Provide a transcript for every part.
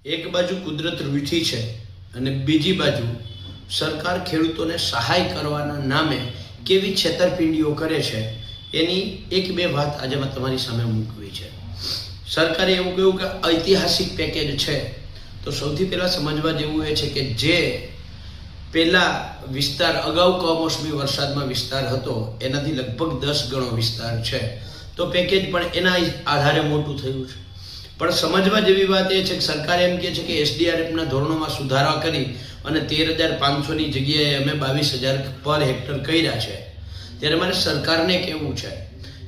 એક બાજુ કુદરત રૂઠી છે અને બીજી બાજુ સરકાર ખેડૂતોને સહાય કરવાના નામે કેવી છેતરપિંડીઓ કરે છે એની એક બે વાત આજે મેં તમારી સામે મૂકવી છે. સરકારે એવું કહ્યું કે ઐતિહાસિક પેકેજ છે, તો સૌથી પહેલાં સમજવા જેવું એ છે કે જે પહેલા વિસ્તાર અગાઉ કમોસમી વરસાદમાં વિસ્તાર હતો એનાથી લગભગ 10 ગણો વિસ્તાર છે, તો પેકેજ પણ એના આધારે મોટું થયું છે. પણ સમજવા જેવી વાત એ છે કે સરકાર એમ કહે છે કે એસડીઆરએફના ધોરણોમાં સુધારા કરી અને 13,500ની જગ્યાએ અમે 22,000 પર હેક્ટર કર્યા છે. ત્યારે મારે સરકારને કહેવું છે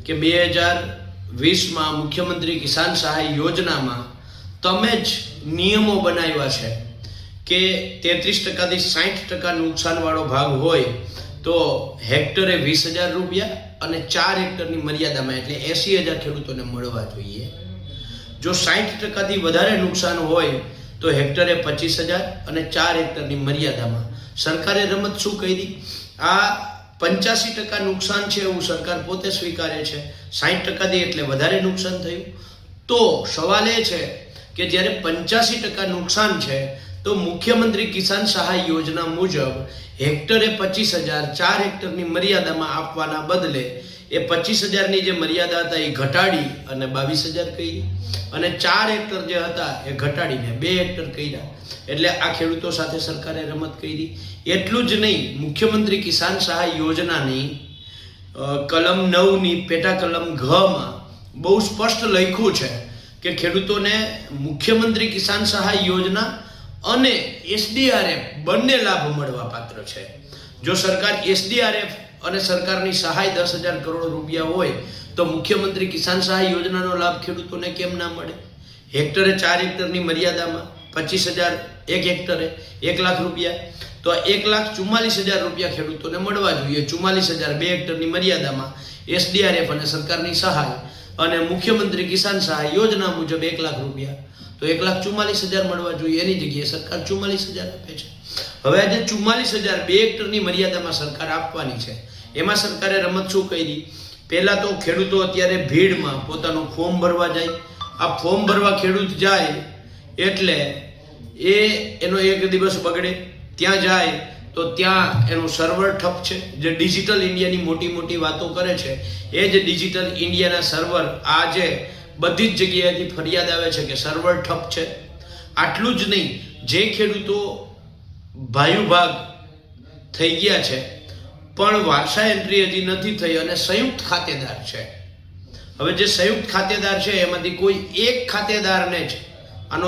કે 2020માં મુખ્યમંત્રી કિસાન સહાય યોજનામાં તમે જ નિયમો બનાવ્યા છે કે 33%થી 60% નુકસાનવાળો ભાગ હોય તો હેક્ટરે 20,000 રૂપિયા અને 4 હેક્ટરની મર્યાદામાં એટલે 80,000 ખેડૂતોને મળવા જોઈએ. જો 60%થી વધારે નુકસાન હોય તો હેક્ટરે 25,000 અને 4 હેક્ટરની મર્યાદામાં. સરકારે રમત શું કરી? આ 85% નુકસાન છે એવું સરકાર પોતે સ્વીકારે છે, 60%થી એટલે વધારે નુકસાન થયું. તો સવાલ એ છે કે જ્યારે 85% નુકસાન છે તો મુખ્યમંત્રી કિસાન સહાય યોજના મુજબ હેક્ટરે 25,000 4 હેક્ટરની મર્યાદામાં આપવાના બદલે એ 25,000ની જે મર્યાદા હતા એ ઘટાડી અને 22,000 કરી અને 4 હેક્ટર જે હતા એ ઘટાડીને 2 હેક્ટર કર્યા. એટલે આ ખેડૂતો સાથે સરકારે રમત કરી. એટલું જ નહીં, મુખ્યમંત્રી કિસાન સહાય યોજનાની કલમ 9ની પેટા કલમ ઘમાં બહુ સ્પષ્ટ લખ્યું છે કે ખેડૂતોને મુખ્યમંત્રી કિસાન સહાય યોજના અને એસડીઆરએફ બંને લાભ મળવા પાત્ર છે. જો સરકાર એસડીઆરએફ અને સરકારની સહાય 10,000 કરોડ રૂપિયા હોય તો મુખ્યમંત્રી કિસાન સહાય યોજનાનો લાભ ખેડૂતોને કેમ ના મળે? હેક્ટરે 4 હેક્ટરની મર્યાદામાં 25,000 એક હેક્ટરે 1 લાખ રૂપિયા, તો 1,44,000 રૂપિયા ખેડૂતોને મળવા જોઈએ. 44,000 2 હેક્ટરની મર્યાદામાં એસડીઆરએફ અને સરકારની સહાય અને મુખ્યમંત્રી કિસાન સહાય યોજના મુજબ 1 લાખ રૂપિયા, તો 1,44,000 મળવા જોઈએ. એની જગ્યાએ સરકાર 44,000 આપે છે. હવે આજે 44,000 2 હેક્ટરની મર્યાદામાં સરકાર આપવાની છે. એમાં સરકારે રમત શું કરી? પહેલા તો ખેડૂતો અત્યારે ભીડમાં પોતાનું ફોર્મ ભરવા જાય. આ ફોર્મ ભરવા ખેડૂત જાય એટલે એનો એક દિવસ બગડે. ત્યાં જાય તો ત્યાં એનું સર્વર ઠપ છે. જે ડિજિટલ ઇન્ડિયાની મોટી મોટી વાતો કરે છે એ જ ડિજિટલ ઇન્ડિયાના સર્વર આજે બધી જ જગ્યાએથી ફરિયાદ આવે છે કે સર્વર ઠપ છે. આટલું જ નહીં, જે ખેડૂતો ભાગ થઈ ગયા છે પણ વારસા એન્ટ્રી હજી નથી થઈ અને સંયુક્ત ખાતેદાર છે. હવે જે સંયુક્ત ખાતેદાર છે એમાંથી કોઈ એક ખાતેદારને જ આનો